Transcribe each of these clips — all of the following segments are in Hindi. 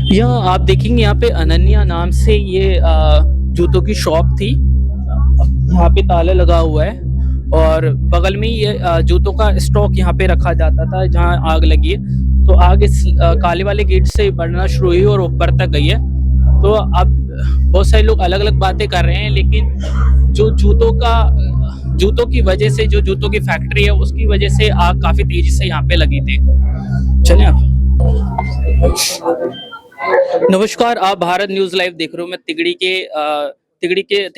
यहाँ आप देखेंगे, यहाँ पे अनन्या नाम से ये जूतों की शॉप थी। यहाँ पे ताला लगा हुआ है और बगल में ही ये जूतों का स्टॉक यहाँ पे रखा जाता था जहाँ आग लगी है। तो आग इस काले वाले गेट से बढ़ना शुरू हुई और ऊपर तक गई है। तो अब बहुत सारे लोग अलग अलग बातें कर रहे हैं, लेकिन जो जूतों की वजह से, जो जूतों की फैक्ट्री है उसकी वजह से आग काफी तेजी से यहाँ पे लगी थी। चलिए आप। नमस्कार, आप भारत न्यूज लाइव देख रहे हो। मैं तिगड़ी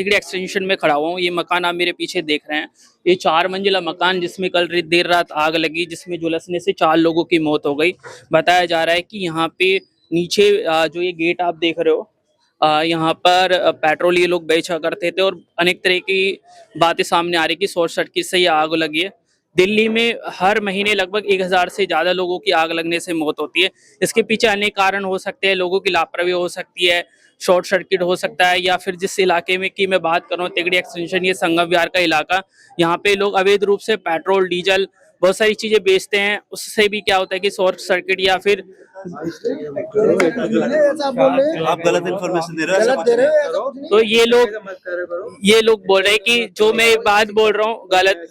एक्सटेंशन में खड़ा हुआ हूँ। ये मकान आप मेरे पीछे देख रहे हैं, ये 4 मंजिला मकान जिसमें कल देर रात आग लगी, जिसमें झुलसने से 4 लोगों की मौत हो गई। बताया जा रहा है कि यहाँ पे नीचे जो ये गेट आप देख रहे हो, यहाँ पर पेट्रोल ये लोग बेचा करते थे और अनेक तरह की बातें सामने आ रही कि शॉर्ट सर्किट से ये आग लगी है। दिल्ली में हर महीने लगभग 1000 से ज्यादा लोगों की आग लगने से मौत होती है। इसके पीछे अनेक कारण हो सकते हैं, लोगों की लापरवाही हो सकती है, शॉर्ट सर्किट हो सकता है, या फिर जिस इलाके में की मैं बात कर रहा हूँ, तिगड़ी एक्सटेंशन, ये संगम विहार का इलाका, यहाँ पे लोग अवैध रूप से पेट्रोल, डीजल, बहुत सारी चीजें बेचते हैं। उससे भी क्या होता है कि शॉर्ट सर्किट या फिर आप गलत इन्फॉर्मेशन दे रहे हो। तो ये लोग बोल रहे हैं कि जो मैं बात बोल रहा हूँ गलत।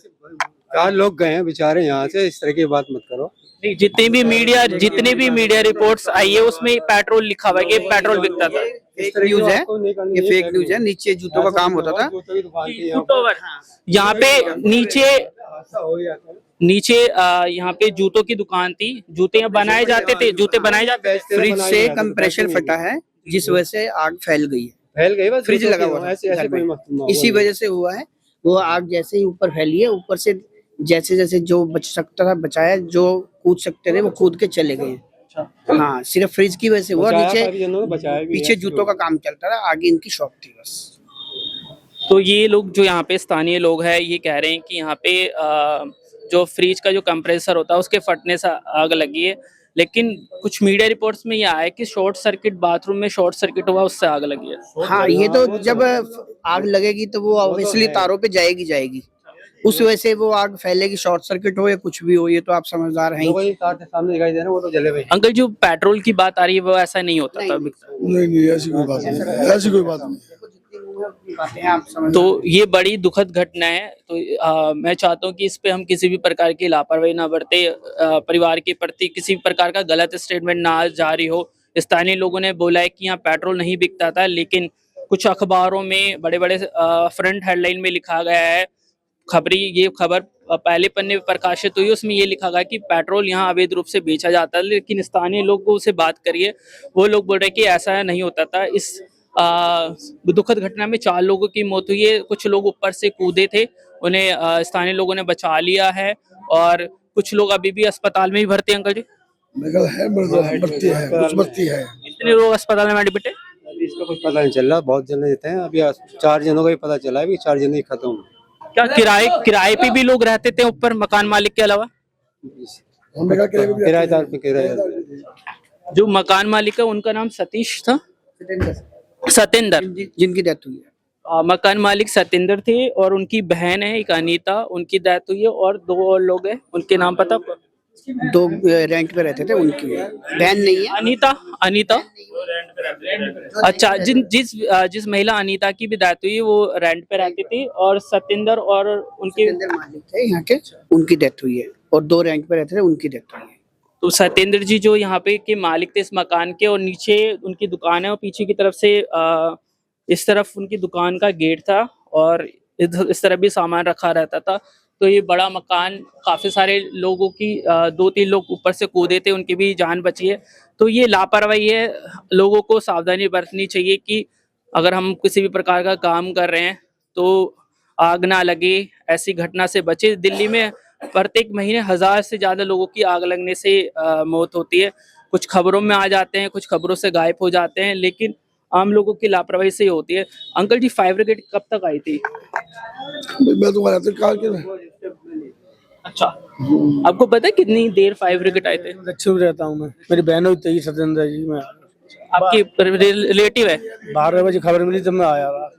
4 लोग गए हैं बेचारे यहाँ से, इस तरह की बात मत करो। नहीं, जितनी भी मीडिया रिपोर्ट्स आई है उसमें पेट्रोल लिखा हुआ है कि पेट्रोल बिकता था। फेक न्यूज है, ये फेक न्यूज है। नीचे जूतों का काम होता था यहाँ पे नीचे यहाँ पे जूतों की दुकान थी, जूते बनाए जाते थे। फ्रिज से कंप्रेशर फटा है जिस वजह से आग फैल गई है। बस फ्रिज लगा हुआ था घर में, इसी वजह से हुआ है। वो आग जैसे ही ऊपर फैली है, ऊपर से जैसे जैसे जो बच सकता था बचाया, जो कूद सकते थे वो कूद के चले गए। हाँ, सिर्फ फ्रिज की वजह से हुआ। नीचे पीछे जूतों का काम चलता था, आगे इनकी शॉप थी बस। तो ये लोग जो यहाँ पे स्थानीय लोग हैं, ये कह रहे हैं कि यहाँ पे जो फ्रिज का जो कंप्रेसर होता है उसके फटने से आग लगी है। लेकिन कुछ मीडिया रिपोर्ट्स में ये आया है कि शॉर्ट सर्किट, बाथरूम में शॉर्ट सर्किट हुआ, उससे आग लगी है। हाँ, ये तो जब आग लगेगी तो वो ऑब्वियसली तारों पे जाएगी, उस वजह से वो आग फैलेगी। शॉर्ट सर्किट हो या कुछ भी हो, ये तो आप समझदार हैं। सामने दिखाई दे रहा है, वो तो जले हुए। अंकल, जो पेट्रोल की बात आ रही है वो ऐसा नहीं होता था। नहीं, ऐसी कोई बात नहीं। तो ये बड़ी दुखद घटना है। तो मैं चाहता हूँ कि इस पे हम किसी भी प्रकार की लापरवाही ना बरते, परिवार के प्रति किसी भी प्रकार का गलत स्टेटमेंट ना जारी हो। स्थानीय लोगों ने बोला है कि यहाँ पेट्रोल नहीं बिकता था, लेकिन कुछ अखबारों में बड़े बड़े फ्रंट हेडलाइन में लिखा गया है, ये खबर पहले पन्ने पर प्रकाशित हुई, उसमें ये लिखा गया कि पेट्रोल यहाँ अवैध रूप से बेचा जाता है। लेकिन स्थानीय लोगों से बात करिए, वो लोग बोल रहे हैं कि ऐसा नहीं होता था। इस दुखद घटना में 4 लोगों की मौत हुई है। कुछ लोग ऊपर से कूदे थे, उन्हें स्थानीय लोगों ने बचा लिया है और कुछ लोग अभी भी अस्पताल में ही भर्ती हैं। अंकल जी, बत्ती है। कितने लोग अस्पताल में एडमिट है? इसका कुछ पता नहीं चल रहा, बहुत जने देते हैं। अभी 4 जनों का ही पता चला है, अभी 4 जने ही खत्म। क्या किराए पे भी लोग रहते थे ऊपर, मकान मालिक के अलावा? किराएदार पे किराएदार। जो मकान मालिक है उनका नाम सतीश था, सतेंद्र, जिनकी डेथ हुई है। मकान मालिक सतेंद्र थे और उनकी बहन है एक अनीता, उनकी डेथ हुई है। और 2 और लोग हैं, उनके नाम पता? 2 रेंट पे रहते थे, उनकी बहन नहीं है। अनीता। अच्छा, जिस महिला अनीता की भी डेथ हुई वो रेंट पे रहती थी, और सतेंद्र और उनके मालिक थे यहाँ के, उनकी डेथ हुई है। और 2 रेंट पे रहते थे, उनकी डेथ हुई है। तो सतेंद्र जी जो यहाँ पे के मालिक थे इस मकान के, और नीचे उनकी दुकान है और पीछे की तरफ से इस तरफ उनकी दुकान का गेट था और इस तरफ भी सामान रखा रहता था। तो ये बड़ा मकान, काफी सारे लोगों की 2-3 लोग ऊपर से कूदे थे, उनकी भी जान बची है। तो ये लापरवाही है, लोगों को सावधानी बरतनी चाहिए कि अगर हम किसी भी प्रकार का काम कर रहे हैं तो आग ना लगे, ऐसी घटना से बचे। दिल्ली में प्रत्येक महीने 1000 से ज्यादा लोगों की आग लगने से मौत होती है। कुछ खबरों में आ जाते हैं, कुछ खबरों से गायब हो जाते हैं, लेकिन आम लोगों की लापरवाही से ही होती है। अंकल जी, फायर ब्रिगेड कब तक आई थी? मैं तो कार के। अच्छा, आपको पता है कितनी देर फायर ब्रिगेड आए थे? दक्षिण में रहता हूँ मैं, मेरी बहन हुई थी सत्येंद्र जी। मैं आपकी रिलेटिव है? 12 बजे खबर मिली तब मैं आया था।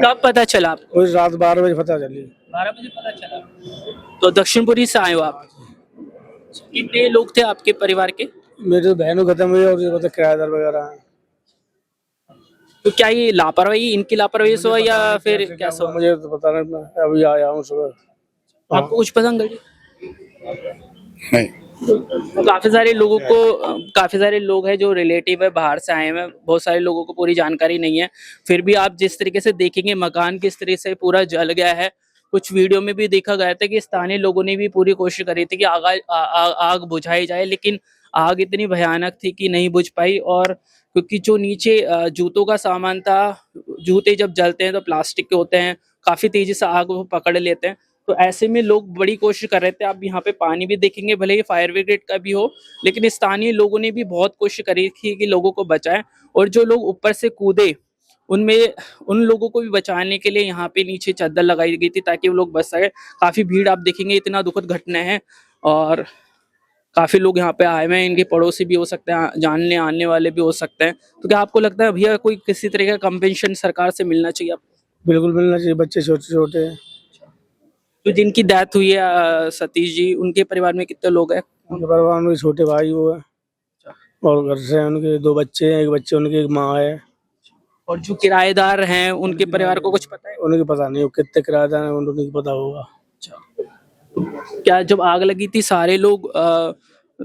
कब पता चला आपको? उस रात 12 बजे पता चली। 12 बजे पता चला। तो दक्षिणपुरी से आए हो आप? कितने लोग थे आपके परिवार के? मेरे तो बहनों खत्म हुई और ये पता किराएदार वगैरह हैं। तो क्या ये लापरवाही, इनकी लापरवाही से हुआ या फिर क्या हुआ? मुझे तो पता नहीं, मैं अभी आया हूँ सुबह। आपको कुछ पसंद है? नहीं। तो काफी सारे लोग हैं जो रिलेटिव है, बाहर से आए हैं, बहुत सारे लोगों को पूरी जानकारी नहीं है। फिर भी आप जिस तरीके से देखेंगे मकान किस तरह से पूरा जल गया है, कुछ वीडियो में भी देखा गया था कि स्थानीय लोगों ने भी पूरी कोशिश करी थी कि आग बुझाई जाए, लेकिन आग इतनी भयानक थी कि नहीं बुझ पाई। और क्योंकि जो नीचे जूतों का सामान था, जूते जब जलते हैं तो प्लास्टिक के होते हैं, काफी तेजी से आग वो पकड़ लेते हैं। तो ऐसे में लोग बड़ी कोशिश कर रहे थे। आप यहाँ पे पानी भी देखेंगे, भले ही फायर ब्रिगेड का भी हो, लेकिन स्थानीय लोगों ने भी बहुत कोशिश करी थी कि लोगों को बचाएं। और जो लोग ऊपर से कूदे उनमें उन लोगों को भी बचाने के लिए यहाँ पे नीचे चादर लगाई गई थी ताकि वो लोग बच सके। काफी भीड़ आप देखेंगे, इतना दुखद घटना है और काफी लोग यहाँ पे आए हुए हैं। इनके पड़ोसी भी हो सकते हैं, जानने आने वाले भी हो सकते हैं। तो क्या आपको लगता है भैया कोई किसी तरह का कंपेंसेशन सरकार से मिलना चाहिए आपको? बिल्कुल मिलना चाहिए, बच्चे छोटे छोटे हैं। तो जिनकी डेथ हुई है सतीश जी, उनके परिवार में कितने लोग हैं? उनके परिवार में छोटे भाई वो है और घर से उनके 2 बच्चे हैं, एक बच्चे उनकी एक माँ है। और जो किराएदार हैं उनके परिवार को कुछ पता है? उनके पता नहीं वो कितने किराएदार हैं, उन्हें पता होगा। क्या जब आग लगी थी सारे लोग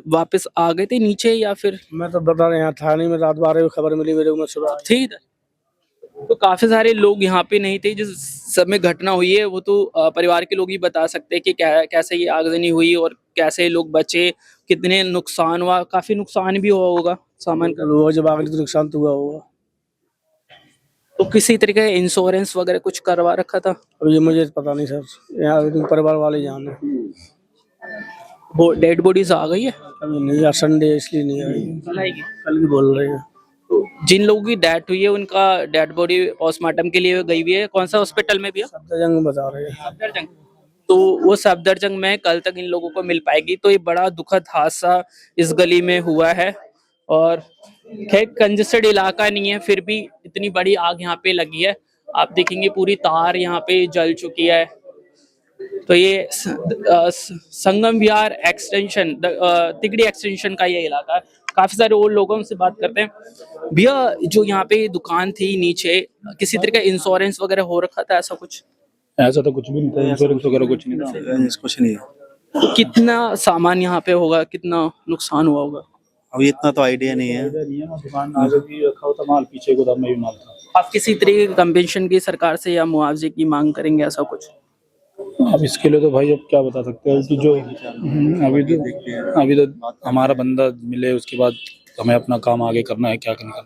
वापस आ गए थे नीचे या फिर मैं तो बता रहा यहाँ था नहीं, मैं रात 12 बजे खबर मिली मेरे को, मैं सुबह आया। थे इधर? तो काफी सारे लोग यहाँ पे नहीं थे जिस समय घटना हुई है। वो तो परिवार के लोग ही बता सकते हैं कि कैसे ये आगजनी हुई और कैसे लोग बचे, कितने नुकसान हुआ। काफी नुकसान भी हुआ होगा सामान का। लोगों जब आगे तो नुकसान तो हुआ होगा। तो किसी तरीके का इंश्योरेंस वगैरह कुछ करवा रखा था? अब ये मुझे पता नहीं सर, यहाँ परिवार वाले जाने। वो डेड बॉडीज आ गई है? अभी नहीं, आज संडे है इसलिए नहीं आई। कल आएगी? कल भी बोल रहे हैं। जिन लोगों की डेथ हुई है उनका डेड बॉडी पोस्टमार्टम के लिए गई हुई है। कौन सा हॉस्पिटल में भी है? सफदरजंग बता रहे हैं। सफदरजंग। तो वो सफदरजंग में कल तक इन लोगों को मिल पाएगी। तो ये बड़ा दुखद हादसा इस गली में हुआ है और खैर कंजेस्टेड इलाका नहीं है, फिर भी इतनी बड़ी आग यहाँ पे लगी है। आप देखेंगे पूरी तार यहाँ पे जल चुकी है। तो ये संगम विहार एक्सटेंशन, तिगड़ी एक्सटेंशन का ये इलाका है। काफी सारे और लोगों से बात करते हैं। भैया जो यहाँ पे दुकान थी नीचे, किसी तरह का इंश्योरेंस वगैरह हो रखा था ऐसा कुछ? ऐसा तो कुछ भी नहीं था, इंश्योरेंस वगैरह कुछ नहीं था। कुछ नहीं है। तो कितना सामान यहाँ पे होगा, कितना नुकसान हुआ होगा? अभी इतना तो आइडिया नहीं है। दुकान आगे भी रखा होता माल, पीछे गोदाम में भी माल था। आप किसी तरह की कंपेंसेशन की सरकार से या मुआवजे की मांग करेंगे ऐसा कुछ? अब इसके लिए तो भाई अब क्या बता सकते हैं कि जो अभी तो हमारा बंदा मिले, उसके बाद हमें अपना काम आगे करना है, क्या करना है।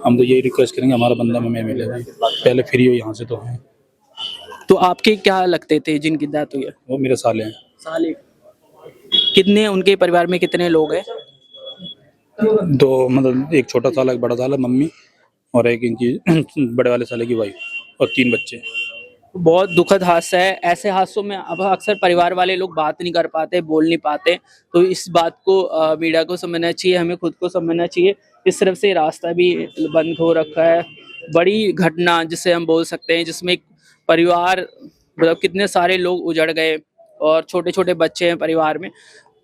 हम तो यही रिक्वेस्ट करेंगे हमारा बंदा हमें मिले भाई, पहले फ्री हो यहाँ से तो हैं। तो आपके क्या लगते थे जिनकी डेथ हुई है? वो मेरे साले हैं। साले कितने, उनके परिवार में कितने लोग हैं? 2, मतलब एक छोटा साला एक बड़ा साला, मम्मी और एक इनकी बड़े वाले साले की वाइफ और 3 बच्चे। बहुत दुखद हादसा है। ऐसे हादसों में अब अक्सर परिवार वाले लोग बात नहीं कर पाते, बोल नहीं पाते। तो इस बात को मीडिया को समझना चाहिए, हमें खुद को समझना चाहिए। इस तरफ से रास्ता भी बंद हो रखा है। बड़ी घटना जिसे हम बोल सकते हैं, जिसमें एक परिवार, मतलब कितने सारे लोग उजड़ गए और छोटे छोटे बच्चे हैं परिवार में।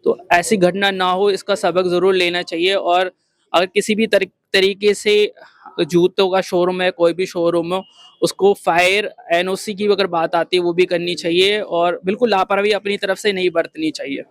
तो ऐसी घटना ना हो, इसका सबक जरूर लेना चाहिए। और अगर किसी भी तरीके से जूतों का शोरूम है, कोई भी शोरूम हो, उसको फायर एनओसी की अगर बात आती है वो भी करनी चाहिए और बिल्कुल लापरवाही अपनी तरफ से नहीं बरतनी चाहिए।